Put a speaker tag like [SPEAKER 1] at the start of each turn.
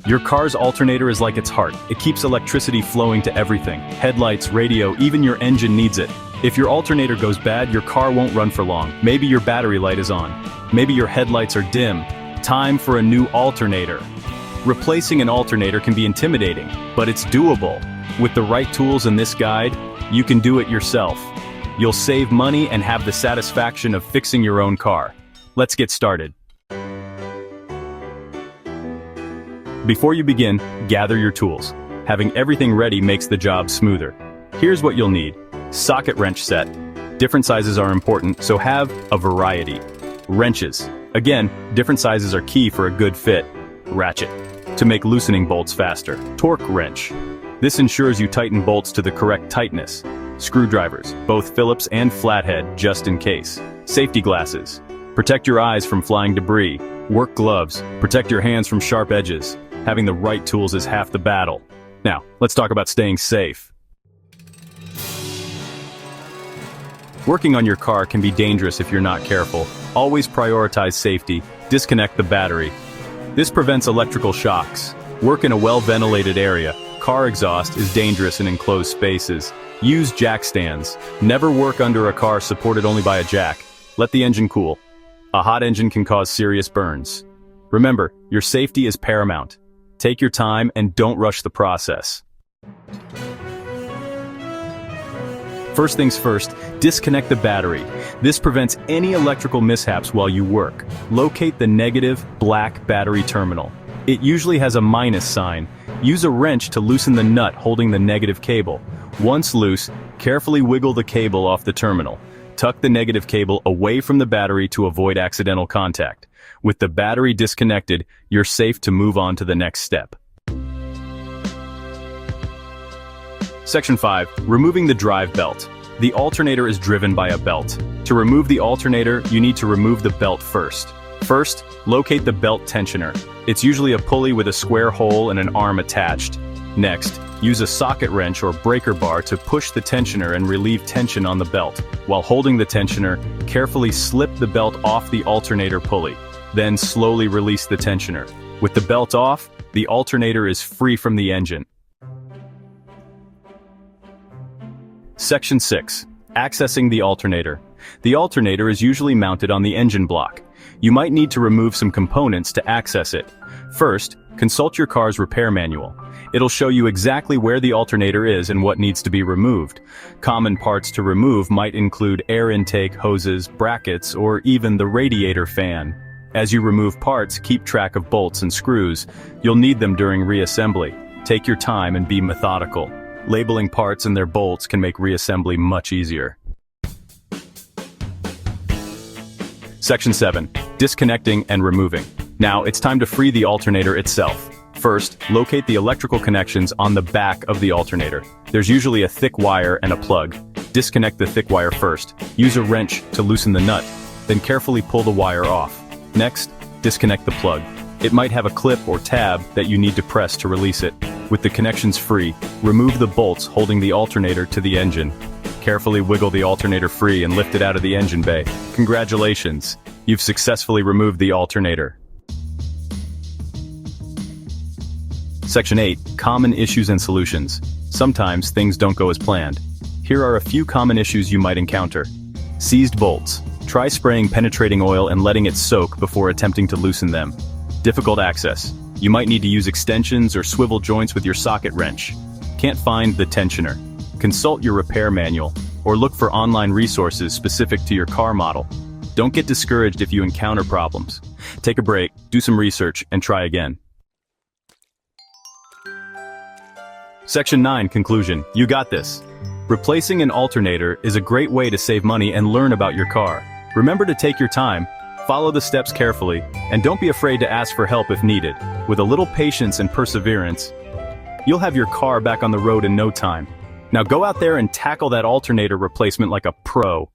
[SPEAKER 1] Your car's alternator is like its heart. It keeps electricity flowing to everything. Headlights, radio, even your engine needs it. If your alternator goes bad, your car won't run for long. Maybe your battery light is on. Maybe your headlights are dim. Time for a new alternator. Replacing an alternator can be intimidating, but it's doable. With the right tools in this guide, you can do it yourself. You'll save money and have the satisfaction of fixing your own car. Let's get started. Before you begin, gather your tools. Having everything ready makes the job smoother. Here's what you'll need. Socket wrench set. Different sizes are important, so have a variety. Wrenches. Again, different sizes are key for a good fit. Ratchet. To make loosening bolts faster. Torque wrench. This ensures you tighten bolts to the correct tightness. Screwdrivers, both Phillips and flathead, just in case. Safety glasses. Protect your eyes from flying debris. Work gloves. Protect your hands from sharp edges. Having the right tools is half the battle. Now, let's talk about staying safe. Working on your car can be dangerous if you're not careful. Always prioritize safety. Disconnect the battery. This prevents electrical shocks. Work in a well-ventilated area. Car exhaust is dangerous in enclosed spaces. Use jack stands. Never work under a car supported only by a jack. Let the engine cool. A hot engine can cause serious burns. Remember, your safety is paramount. Take your time and don't rush the process. First things first, disconnect the battery. This prevents any electrical mishaps while you work. Locate the negative, black battery terminal. It usually has a minus sign. Use a wrench to loosen the nut holding the negative cable. Once loose, carefully wiggle the cable off the terminal. Tuck the negative cable away from the battery to avoid accidental contact. With the battery disconnected, you're safe to move on to the next step. Section 5. Removing the drive belt. The alternator is driven by a belt. To remove the alternator, you need to remove the belt first. First, locate the belt tensioner. It's usually a pulley with a square hole and an arm attached. Next, use a socket wrench or breaker bar to push the tensioner and relieve tension on the belt. While holding the tensioner, carefully slip the belt off the alternator pulley. Then slowly release the tensioner. With the belt off, the alternator is free from the engine. Section 6. Accessing the alternator. The alternator is usually mounted on the engine block. You might need to remove some components to access it. First, consult your car's repair manual. It'll show you exactly where the alternator is and what needs to be removed. Common parts to remove might include air intake, hoses, brackets, or even the radiator fan. As you remove parts, keep track of bolts and screws. You'll need them during reassembly. Take your time and be methodical. Labeling parts and their bolts can make reassembly much easier. Section 7. Disconnecting and removing. Now, it's time to free the alternator itself. First, locate the electrical connections on the back of the alternator. There's usually a thick wire and a plug. Disconnect the thick wire first. Use a wrench to loosen the nut. Then carefully pull the wire off. Next, disconnect the plug. It might have a clip or tab that you need to press to release it. With the connections free, remove the bolts holding the alternator to the engine. Carefully wiggle the alternator free and lift it out of the engine bay. Congratulations! You've successfully removed the alternator. Section 8. Common issues and solutions. Sometimes things don't go as planned. Here are a few common issues you might encounter. Seized bolts. Try spraying penetrating oil and letting it soak before attempting to loosen them. Difficult access. You might need to use extensions or swivel joints with your socket wrench. Can't find the tensioner. Consult your repair manual, or look for online resources specific to your car model. Don't get discouraged if you encounter problems. Take a break, do some research, and try again. Section 9. Conclusion. You got this. Replacing an alternator is a great way to save money and learn about your car. Remember to take your time, follow the steps carefully, and don't be afraid to ask for help if needed. With a little patience and perseverance, you'll have your car back on the road in no time. Now go out there and tackle that alternator replacement like a pro.